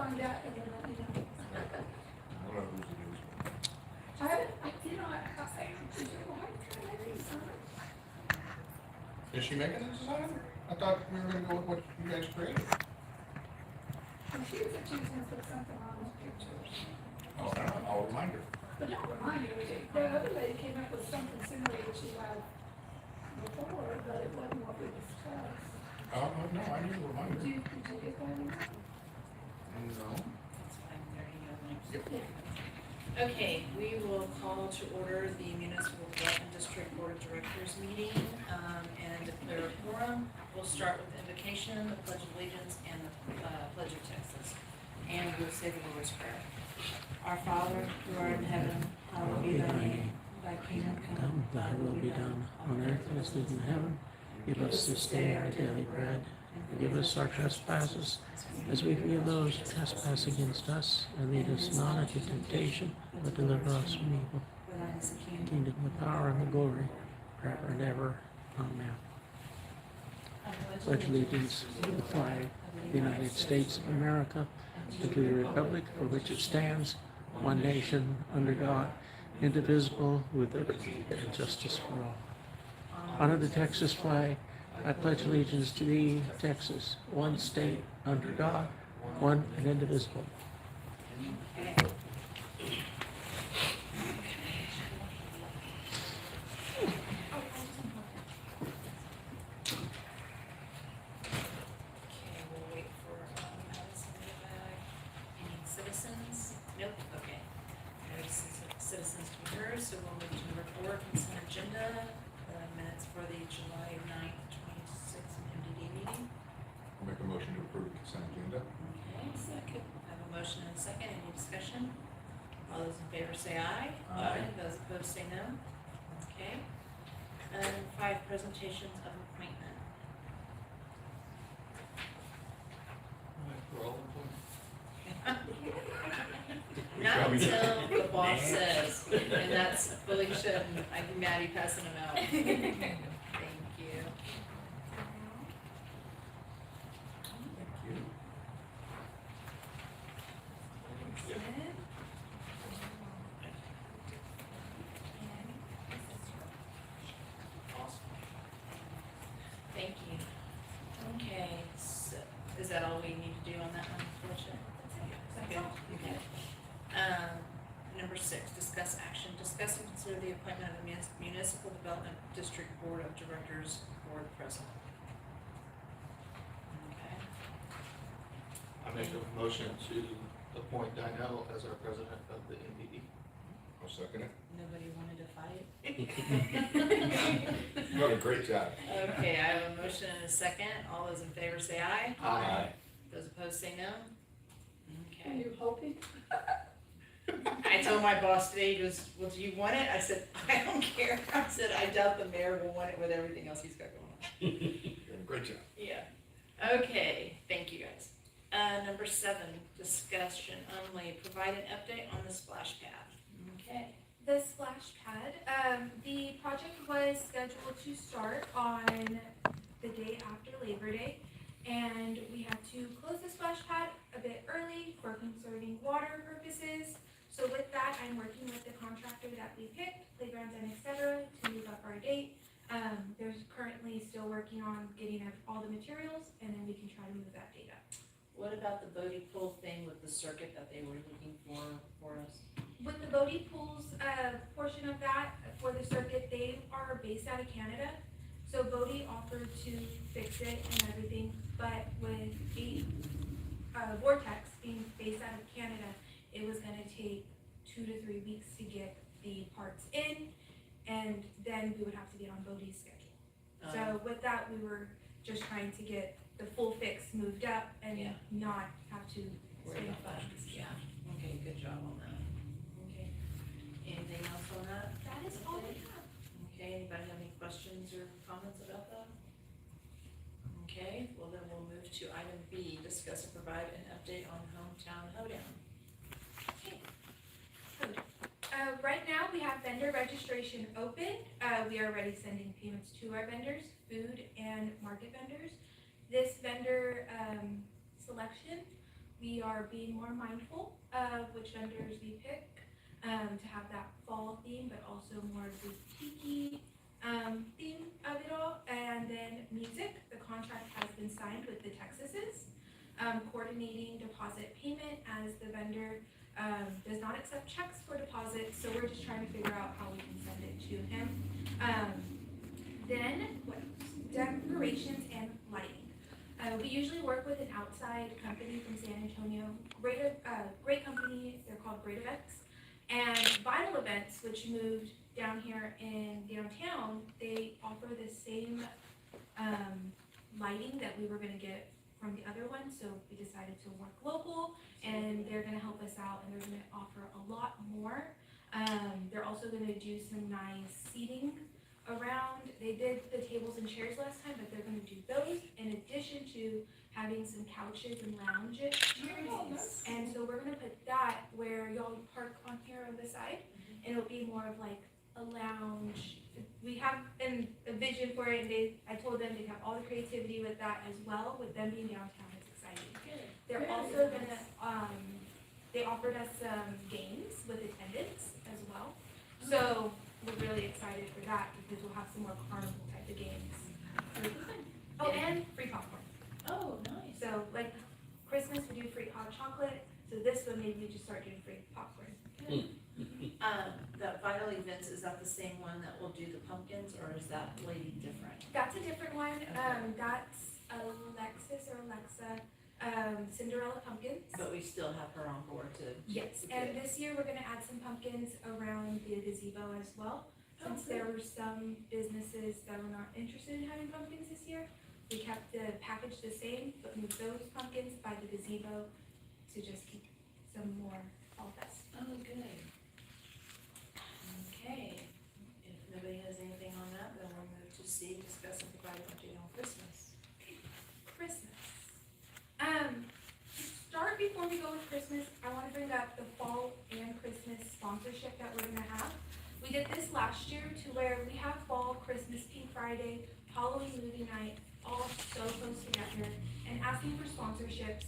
find out and then let me know. I don't know whose it is. I haven't, you know, I say, why can't I read something? Is she making a design? I thought we were gonna go with what you guys created. And she said she was gonna put something on those pictures. Oh, I don't know, I'll remind her. But don't remind me, the other lady came up with something similar that she had before, but it wasn't what we discussed. Oh, no, I need to remind her. Did you get that in? No. That's fine, there you go. Yep. Okay, we will call to order the Municipal Development District Board of Directors meeting, and declare a quorum. We'll start with the invocation, the Pledge of Allegiance, and the Pledge of Texas. And we'll say the Lord's Prayer. Our Father, who art in heaven, hallowed be thy name. Thy kingdom come, thy will be done, on earth as it is in heaven. Give us this day our daily bread, and forgive us our trespasses, as we forgive those who trespass against us, and lead us not into temptation, but deliver us from evil. For thine is the kingdom, the power, and the glory, forever and ever. Amen. Pledge allegiance to the flag of the United States of America, and to the republic for which it stands, one nation, under God, indivisible, with liberty and justice for all. Honor the Texas flag. I pledge allegiance to thee, Texas, one state, under God, one and indivisible. Citizens to be heard, so we'll move to number 4, consent agenda, minutes for the July 9th, 26th MDD meeting. I'll make a motion to approve the consent agenda. Okay, second. I have a motion and a second. Any discussion? All those in favor say aye. Aye. Those opposed say no. Okay. And 5, presentations of appointment. Not until the boss says, and that's Felicia and I think Maddie passing them out. Thank you. Thank you. Thank you. Okay, so is that all we need to do on that one, Felicia? Okay. Okay. Number 6, discuss action. Discuss and consider the appointment of the Municipal Development District Board of Directors Board President. Okay. I make a motion to appoint Dynell as our president of the MDD. I'll second it. Nobody wanted to fight? You did a great job. Okay, I have a motion and a second. All those in favor say aye. Aye. Those opposed say no. Are Okay. you hoping? I told my boss today, he goes, well, do you want it? I said, I don't care. I said, I doubt the mayor will want it with everything else he's got going on. You're doing a great job. Yeah. Okay, thank you guys. Number 7, discussion only. Provide an update on the splash pad. Okay. The splash pad, the project was scheduled to start on the day after Labor Day, and we had to close the splash pad a bit early for conserving water purposes. So with that, I'm working with the contractor that we picked, playgrounds and etc., to move up our date. There's currently still working on getting all the materials, and then we can try to move that date up. What about the Bodie pool thing with the circuit that they were looking for us? With the Bodie pools portion of that, for the circuit, they are based out of Canada. So Bodie offered to fix it and everything, but with the Vortex being based out of Canada, it was gonna take 2 to 3 weeks to get the parts in, and then we would have to get on Bodie's schedule. So with that, we were just trying to get the full fix moved up and Yeah. not have to Worry spend about that. funds. Yeah. Okay, good job on that. Okay. Anything else on that? That is all we have. Okay, anybody have any questions or comments about that? Okay, well then we'll move to item B, discuss and provide an update on hometown hoedown. Right now, we have vendor registration open. We are already sending payments to our vendors, food and market vendors. This vendor selection, we are being more mindful of which vendors we pick, to have that fall theme, but also more boutique theme of it all. And then music, the contract has been signed with the Texases, coordinating deposit payment as the vendor does not accept checks for deposits, so we're just trying to figure out how we can send it to him. Then, what else? Decorations and lighting. We usually work with an outside company from San Antonio, great company, they're called Great Events. And Vinyl Events, which moved down here in downtown, they offer the same lighting that we were gonna get from the other one, so we decided to work local, and they're gonna help us out, and they're gonna offer a lot more. They're also gonna do some nice seating around. They did the tables and chairs last time, but they're gonna do those in addition to having some couches and lounge chairs. Oh, nice. And so we're gonna put that where y'all park on here on the side, and it'll be more of like a lounge. We have a vision for it, and I told them to have all the creativity with that as well. With them being downtown, it's exciting. They're Very also nice. gonna, they offered us some games with attendance as well. So we're really excited for that because we'll have some more carnival type of games. Oh, and free popcorn. Oh, nice. So like Christmas, we do free hot chocolate. So this one, maybe we just start doing free popcorn. The Vital Events, is that the same one that will do the pumpkins, or is that lady different? That's a different one. That's Alexis or Alexa, Cinderella pumpkins. But we still have her on board to. Yes, and this year we're gonna add some pumpkins around the gazebo as well. Since there were some businesses that were not interested in having pumpkins this year, we kept the package the same, but moved those pumpkins by the gazebo to just keep some more fall fest. Oh, good. Okay, if nobody has anything on that, then we'll move to C, discuss and provide an update on Christmas. Christmas. To start before we go with Christmas, I wanna bring up the fall and Christmas sponsorship that we're gonna have. We did this last year to where we have fall, Christmas, Pink Friday, Halloween movie night, all so close together, and asking for sponsorships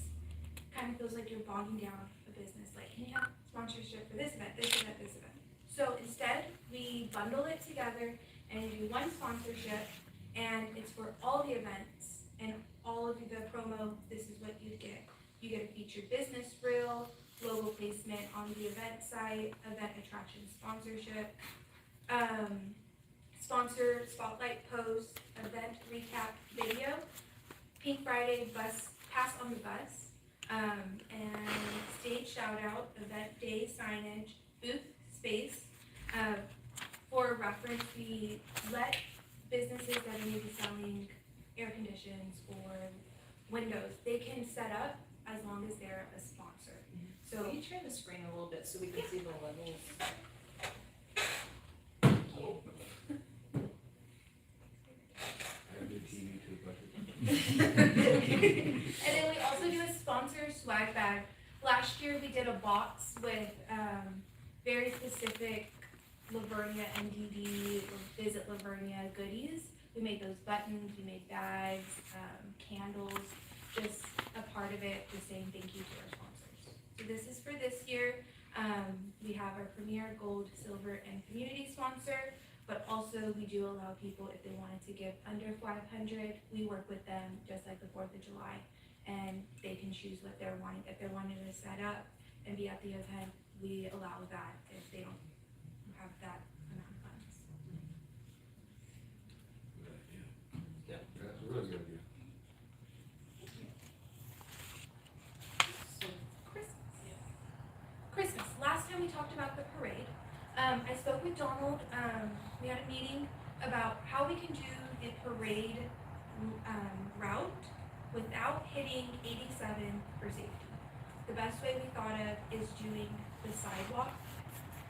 kind of feels like you're bogging down a business, like, can you have sponsorship for this event, this event, this event? So instead, we bundle it together and do one sponsorship, and it's for all the events and all of the promo. This is what you get. You get a featured business reel, logo placement on the event site, event attraction sponsorship, sponsor spotlight post, event recap video, Pink Friday bus, pass on the bus, and stage shout out, event day signage, booth space. For reference, we let businesses that are maybe selling air conditions or windows, they can set up as long as they're a sponsor. So Will you turn the screen a little bit so we can see the levels? And then we also do a sponsor swag bag. Last year we did a box with very specific Vernia MDD or Visit Vernia goodies. We made those buttons, we made bags, candles, just a part of it, just saying thank you to our sponsors. So this is for this year. We have our Premier, Gold, Silver, and Community sponsor, but also we do allow people, if they wanted to give under 500, we work with them just like the 4th of July, and they can choose what they're wanting. If they're wanting to set up and be at the event, we allow that if they don't have that amount of funds. Yeah, that's a really good idea. So, Christmas. Christmas. Last time we talked about the parade. I spoke with Donald. We had a meeting about how we can do the parade route without hitting 87 for safety. The best way we thought of is doing the sidewalk.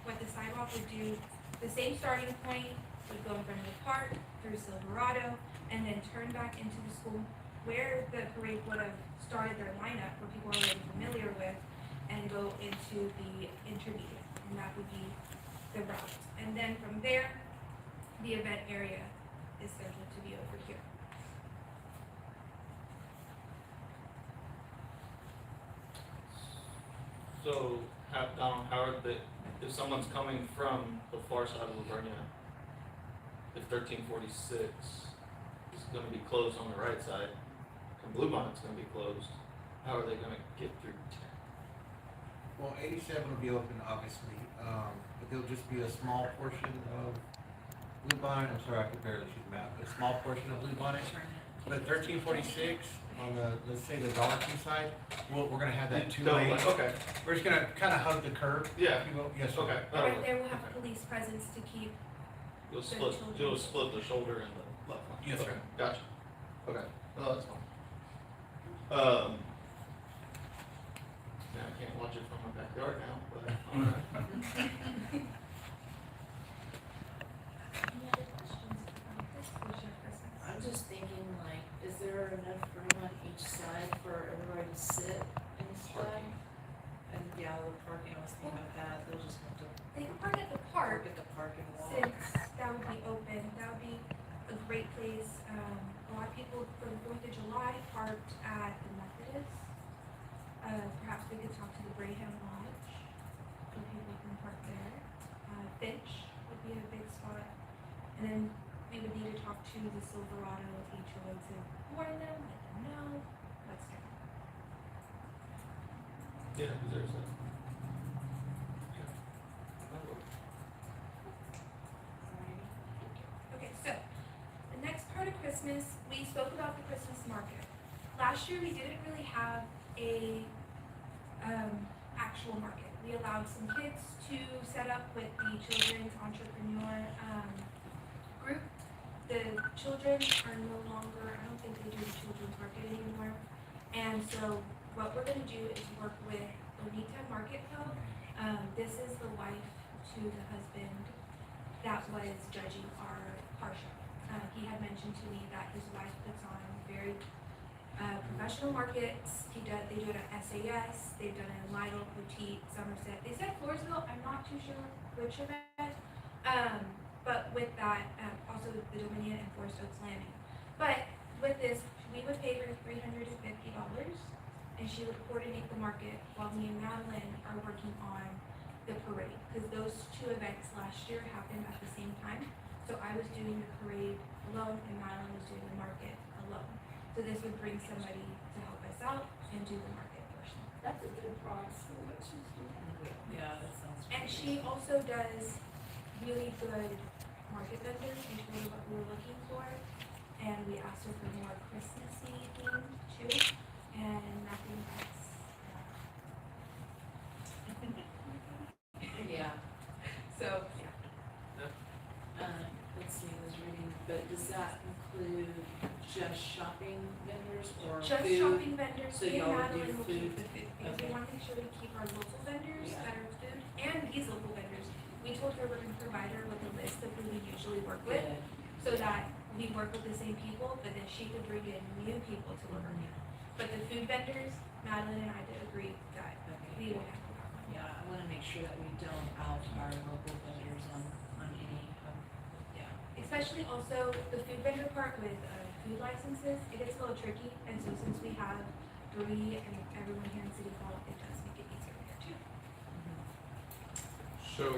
What the sidewalk would do, the same starting point would go in front of the park through Silverado and then turn back into the school where the parade would have started their lineup, where people are already familiar with, and go into the intermediate, and that would be the route. And then from there, the event area is scheduled to be over here. So, Donald, how are they, if someone's coming from the far side of Vernia, if 1346 is gonna be closed on the right side, and Bluebonnet's gonna be closed, how are they gonna get through 10? Well, 87 will be open, obviously, but there'll just be a small portion of Bluebonnet. I'm sorry, I could barely see the map. A small portion of Bluebonnet. But 1346 on the, let's say the Dollar Tree side, we're gonna have that two lane. Okay, We're just gonna kind of hug the curb. yeah, If you will. Yes, sir. okay. Right there, we'll have Okay. a police presence to keep. You'll the split, children. you'll split the shoulder and the left one? Yes, sir. Okay, gotcha. Okay, well, that's fine. Now I can't watch it from my backyard now, but, alright. Any other questions about this portion of Christmas? I'm just thinking like, is there enough room on each side for everybody to sit and stuff? Parking. And yeah, the parking, I was thinking about that, they'll just have to They can park at the park park, at the parking lot. since that would be open, that would be a great place. A lot of people for the 4th of July parked at the Methodist. Perhaps we could talk to the Greyhound Lodge, so people can park there. Finch would be a big spot. And then we would need to talk to the Silverado HOA to warn them, let them know what's going on. Yeah, 'cause there's a. Yeah. Okay, so, the next part of Christmas, we spoke about the Christmas market. Last year, we didn't really have a, actual market. We allowed some kids to set up with the children's entrepreneur, group. The children are no longer, I don't think they do the children's market anymore. And so, what we're gonna do is work with Bonita Market Co. This is the wife to the husband that was judging our car show. He had mentioned to me that his wife puts on very professional markets. They do it at SAS, they've done it in Lytle, Petite, Somerset. They said Floresville, I'm not too sure which of it. But with that, also the Dominion and Forest Oaks Landing. But with this, we would pay her $350, and she would coordinate the market while me and Madeline are working on the parade, because those two events last year happened at the same time. So I was doing the parade alone and Madeline was doing the market alone. So this would bring somebody to help us out and do the market portion. That's a good price for what she's doing. Yeah, that sounds. And pretty she also does really good market vendors. We told her what we were looking for, and we asked her for more Christmassy themed too, and nothing less. Yeah, So, let's see, I was reading, but does that include just shopping vendors or food? just shopping vendors, So me and y'all would do Madeline will keep food? the food, because we Okay. want to make sure we keep our local vendors Yeah. that are food, and these local vendors. We told her we're gonna provide her with a list of who we usually work with, Good. so that we work with the same people, but then she could bring in new people to work with. But the food vendors, Madeline and I did agree that Okay. we will handle that one. Yeah, I wanna make sure that we don't out our local vendors on any, yeah. Especially also the food vendor part with food licenses, it gets a little tricky, and so since we have Bree and everyone here in City Hall, it does make it easier here too. So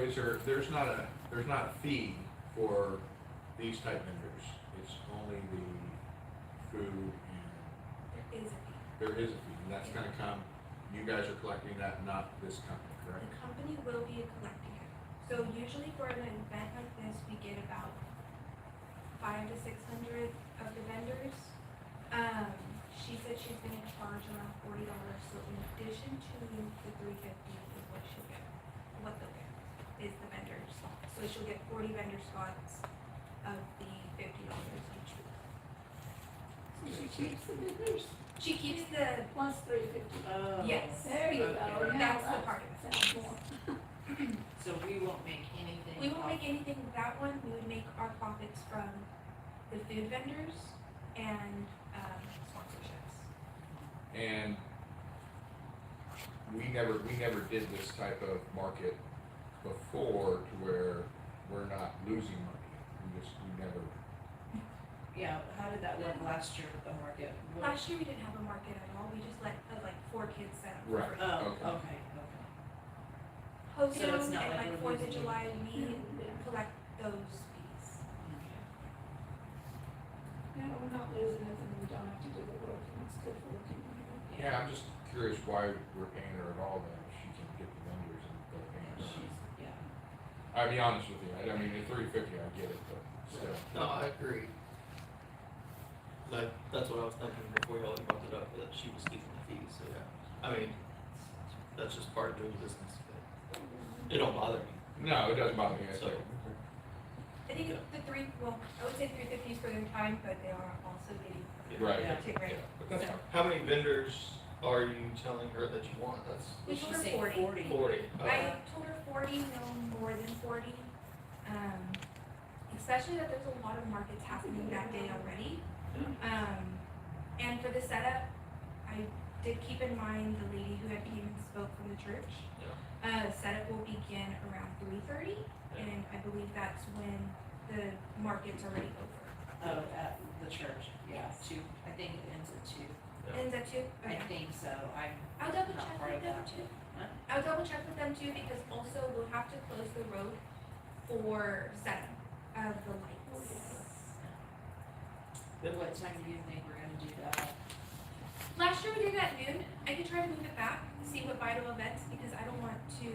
there's not a fee for these type vendors, it's only the food and There is a fee. there is a fee, and that's gonna come, you guys are collecting that, not this company, correct? The company will be collecting it. So usually for an event like this, we get about 500 to 600 of the vendors. She said she's gonna charge around $40, so in addition to the $350 is what she'll get, what they'll get, is the vendor spots. So she'll get 40 vendor spots of the $50 each week. So she keeps the vendors She keeps the, plus $350. Oh. yes, There you go. Okay. Now That's the that part of it. sounds more. So we won't make anything. we won't off- make anything with that one, we would make our profits from the food vendors and, sponsorships. And we never did this type of market before to where we're not losing money. We never, Yeah, how did that work last year with the market? What- Last year, we didn't have a market at all, we just let, like, 4 kids set up. for Right. free. Oh, Okay. okay, okay. close So down, it's and not like like we're Fourth of losing July, we Yeah. collect those fees. Yeah, we're not losing it, and we don't have to do the work, and it's good for the community. Yeah, I'm just curious why we're paying her at all then, if she can get the vendors and go pay her. Yeah. I'll be honest with you, I mean, at $3.50, I get it, but still. No, I agree. That's what I was thinking before y'all brought it up, that she was keeping the fees, so yeah. I mean, that's just part of doing business, but it don't bother me. No, it doesn't bother me, I So- think. I think it's the I would say 350 for their time, but they are also getting Right. Yeah. take rate. Yeah, but that's fine. How many vendors are you telling her that you want? That's We Did told she her say 40. 40. I told her 40, no more than 40. Especially that there's a lot of markets happening that day already. And for the setup, I did keep in mind the lady who had came and spoke from the church. Setup will begin around 3:30, and I believe that's when the market's already over. Oh, at the church, yeah, two, I think it ends at 2. Yeah. Ends at 2? I Okay. think so, I'll double not check part with of them that. too. Huh? I'll double check with them too, because also we'll have to close the road for setup of the lights. What time do you think we're gonna do that? Last year we did it at noon. I could try to move it back, see what vital events, because I don't want to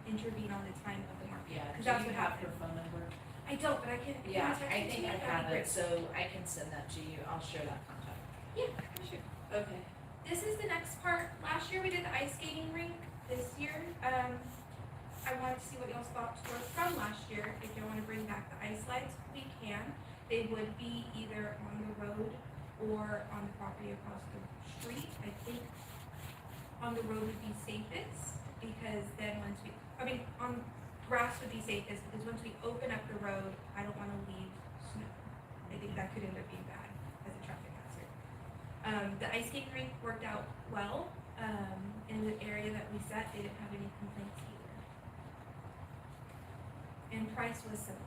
intervene on the time of the market. Yeah, Because do that's you what have her happened. phone number? I don't, but I can. if you Yeah, wanna text I it to think me, I that'd be have great. it, so I can send that to you, I'll share that contact. Yeah, for sure. Okay. This is the next part. Last year we did the ice skating rink. This year, I wanted to see what y'all's thoughts were from last year. If you want to bring back the ice slides, we can. They would be either on the road or on the property across the street. I think on the road would be safest, because then on grass would be safest, because once we open up the road, I don't want to leave snow. I think that could end up being bad as a traffic hazard. The ice skating rink worked out well. In the area that we set, they didn't have any complaints either. And price was similar.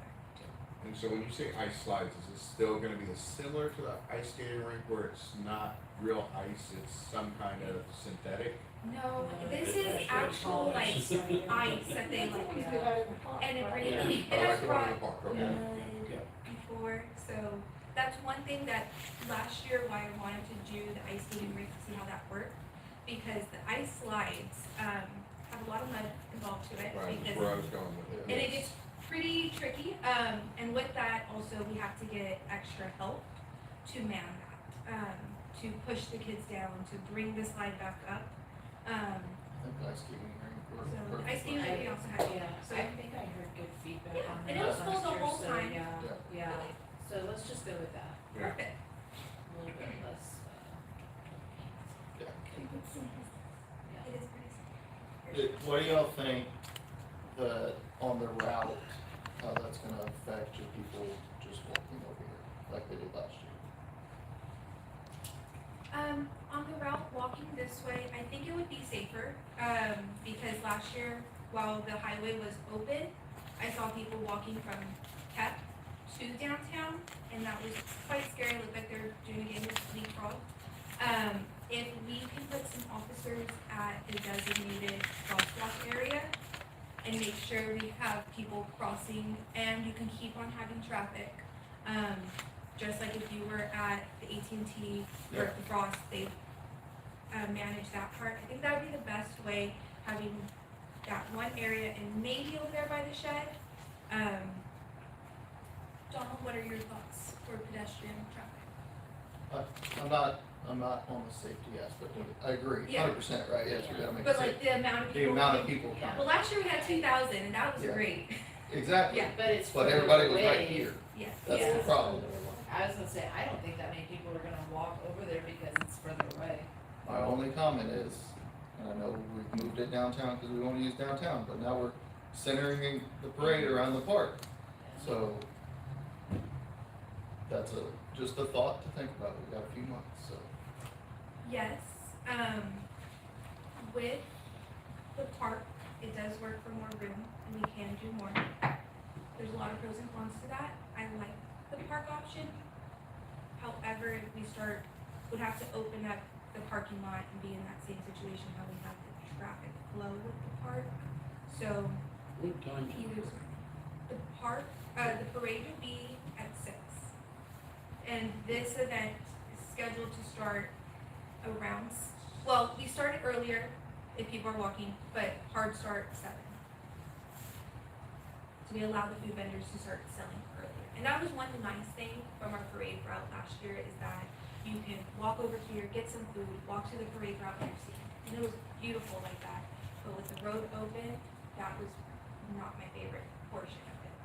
And so when you say ice slides, is it still gonna be similar to the ice skating rink where it's not real ice, it's some kind of synthetic? No, No, this it's is actually actual like ice that they We like, do that in the park, and it right? brings, Oh, it like has the one in brought the park, okay. mud before, so that's one thing that last year why I wanted to do the ice skating rink to see how that worked. Because the ice slides, have a lot of mud involved to it, Right, that's because where I was going with it. and it gets pretty tricky, and with that also we have to get extra help to man that, to push the kids down, to bring the slide back up. I think ice skating rink So worked the perfect. ice skating rink we also have, Yeah, so I think I heard good feedback Yeah, on that and it was full last the year, whole so time. yeah, so let's just go with that, Yeah. perfect. a little bit less, Yeah. Keep it simple. yeah. It is pretty simple. What do y'all think that on the route, how that's gonna affect your people just walking over here, like they did last year? On the route walking this way, I think it would be safer, because last year, while the highway was open, I saw people walking from Kep to downtown, and that was quite scary. It looked like they were doing a game of leapfrog. If we can put some officers at the designated crosswalk area and make sure we have people crossing, and you can keep on having traffic, just like if you were at the AT&T or at the Frost, they manage that part. I think that would be the best way, having that one area and maybe over there by the shed. Donald, what are your thoughts for pedestrian traffic? I'm not on the safety aspect of it, I agree, Yeah. 100%, right, yes, we gotta make it But safe. like the amount of The people. amount of people Yeah. Well, last year we had 2,000 and that was Yeah. great. Exactly, Yeah. But it's. but further everybody was right away. here, Yes. that's Yeah. the problem. I was gonna say, I don't think that many people are gonna walk over there because it's further away. My only comment is, and I know we've moved it downtown because we wanna use downtown, but now we're centering the parade around the park. So, that's just a thought to think about, we got a few months, so. Yes, with the park, it does work for more room and we can do more. There's a lot of pros and cons to that. I like the park option. However, if we would have to open up the parking lot and be in that same situation how we have the traffic flow with the park. So What time? either the park, the parade will be at 6. And this event is scheduled to start around, well, we started earlier if people are walking, but hard start 7. So we allow the food vendors to start selling earlier. And that was one nice thing from our parade route last year, is that you can walk over here, get some food, walk to the parade route and see. And it was beautiful like that. But with the road open, that was not my favorite portion of it.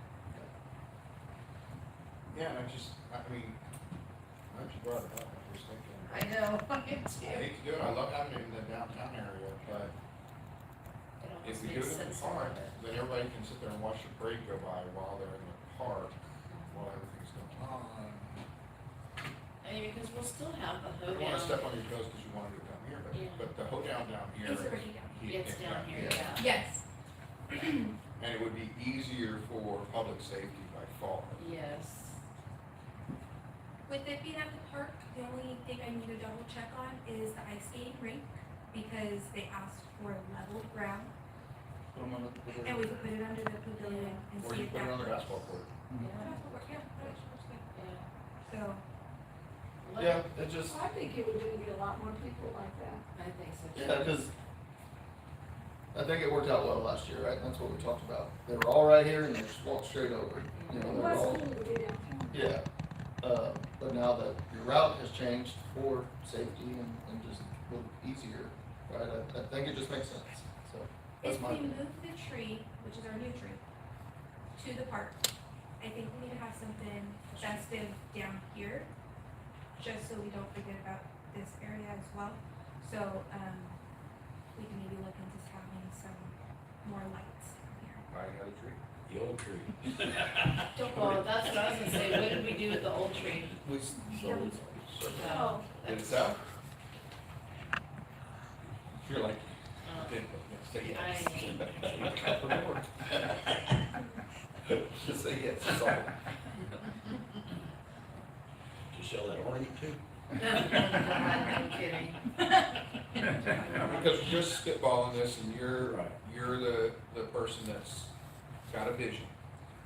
Yeah, and I mean, I'm just brought it up, I was thinking. I know, I I hate to do it, I love having it in the downtown area, but It if almost we do makes it in the sense park, of it. then everybody can sit there and watch the parade go by while they're in the park, while everything's going on. I mean, because we'll still have the I don't wanna hoedown. step on your toes because you wanted to come here, Yeah. but the hoedown down here. It's already down. It's down here, yeah. Yes. And it would be easier for public safety by far. Yes. With it being at the park, the only thing I need to double check on is the ice skating rink, because they asked for level ground, Put 'em on the- and we could put it under the pavilion and Or see you if put that it on the works. basketball court. Yeah, Basketball court, yeah, that works good. yeah. So, Yeah, it just, I think it would be a lot more people like that. I think so too. Yeah, because I think it worked out well last year, right? That's what we talked about. They were all right here and they just walked straight over. You know, It they were was a all, little bit downtown. yeah. But now that your route has changed for safety and just a little easier, right? I think it just makes sense. So that's if my we opinion. move the tree, which is our new tree, to the park, I think we need to have something festive down here, just so we don't forget about this area as well. So, we can maybe look into having some more lights down here. Buy another tree. The old tree. Don't Well, worry. that's what I was gonna say, what did we do with the old tree? We sold Oh, Did it sell? You're like, Oh. did, say I yes. mean, Just say yes, it's all. To sell that already too? I'm kidding. Because we're just spitballing this and you're the person that's got a vision.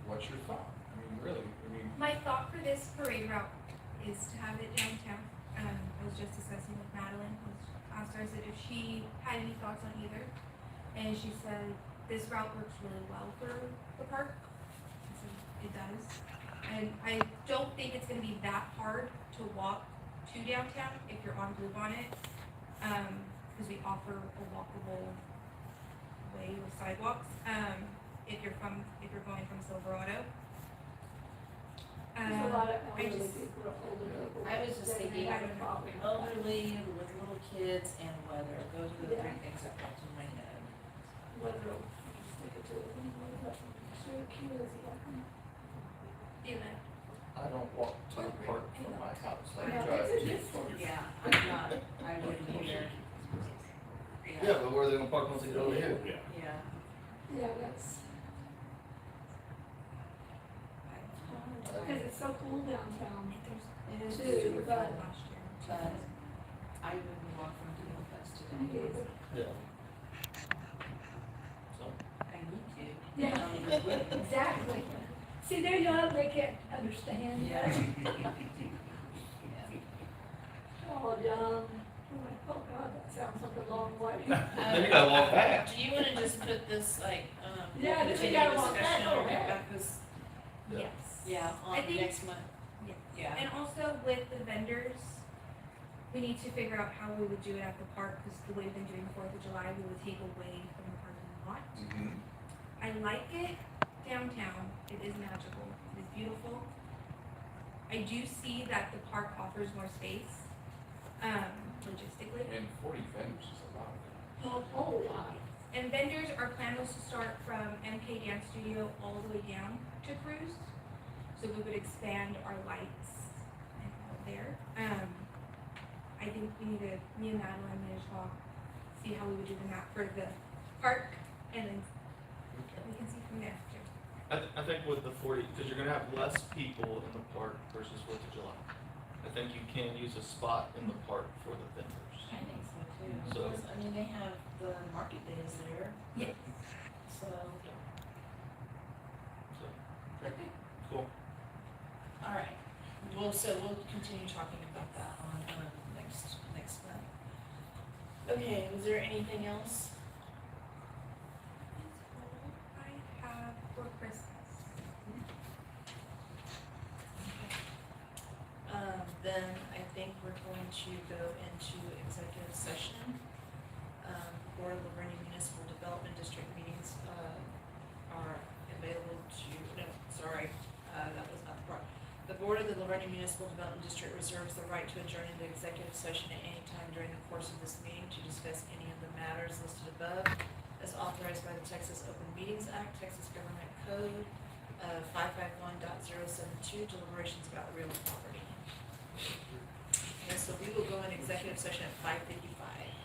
What's your thought? I mean, really, My thought for this parade route is to have it downtown. I was just discussing with Madeline, asked her, I said if she had any thoughts on either. And she said, this route works really well for the park. I said, it does. And I don't think it's gonna be that hard to walk to downtown if you're on Bluebonnet. Because we offer a walkable way with sidewalks, if you're going from Silverado. There's a lot of I elderly just- people, older people. I was just that may thinking, have a problem with that. elderly with little kids and weather, those are the Yeah. three things that popped in my head. Whether, stick it to it, but sure cute as you I don't walk to the park from my house. I Yeah, drive. it's a distance. Yeah, I'm not, I wouldn't either. Yeah, but where are they gonna park once they get over here? Yeah. Yeah. Yeah, that's, because it's so cool downtown. It is Too, super but- fun last year, but I wouldn't walk from Deal Fest Me today. either. Yeah. So, I need to. Yeah, I just wouldn't. exactly. See, there you are, they can't understand. Yeah. Oh, John. I'm like, oh God, that sounds like a long way. then you gotta walk back. Do you wanna just put this like, Yeah, we'll just we continue gotta walk discussion back, or go get ahead. back this, Yeah. Yes. yeah, I on think- next month? Yes. Yeah. And also with the vendors, we need to figure out how we would do it at the park, because the way we've been doing 4th of July, we would take away from the parking lot. I like it downtown, it is magical, it is beautiful. I do see that the park offers more space, logistically. And 40 vendors is a lot of them. A whole lot. And vendors, our plan was to start from MK Dance Studio all the way down to Cruise. So we would expand our lights and all there. I think we need to, me and Madeline need to talk, see how we would do the map for the park, and then we can see from there too. I think with the 40, because you're gonna have less people in the park versus 4th of July. I think you can use a spot in the park for the vendors. I think so too. So- Because, I mean, they have the market days there. Yes. so. Cool. All right, we'll continue talking about that on, next month. Okay, was there anything else? I have for Christmas. Then I think we're going to go into executive session. Board of the Vernia Municipal Development District meetings, are available to, no, sorry, that was not the part. The Board of the Vernia Municipal Development District reserves the right to adjourn into executive session at any time during the course of this meeting to discuss any of the matters listed above as authorized by the Texas Open Meetings Act, Texas Government Code, 551.072, deliberations about real property. And so we will go in executive session at 5:55.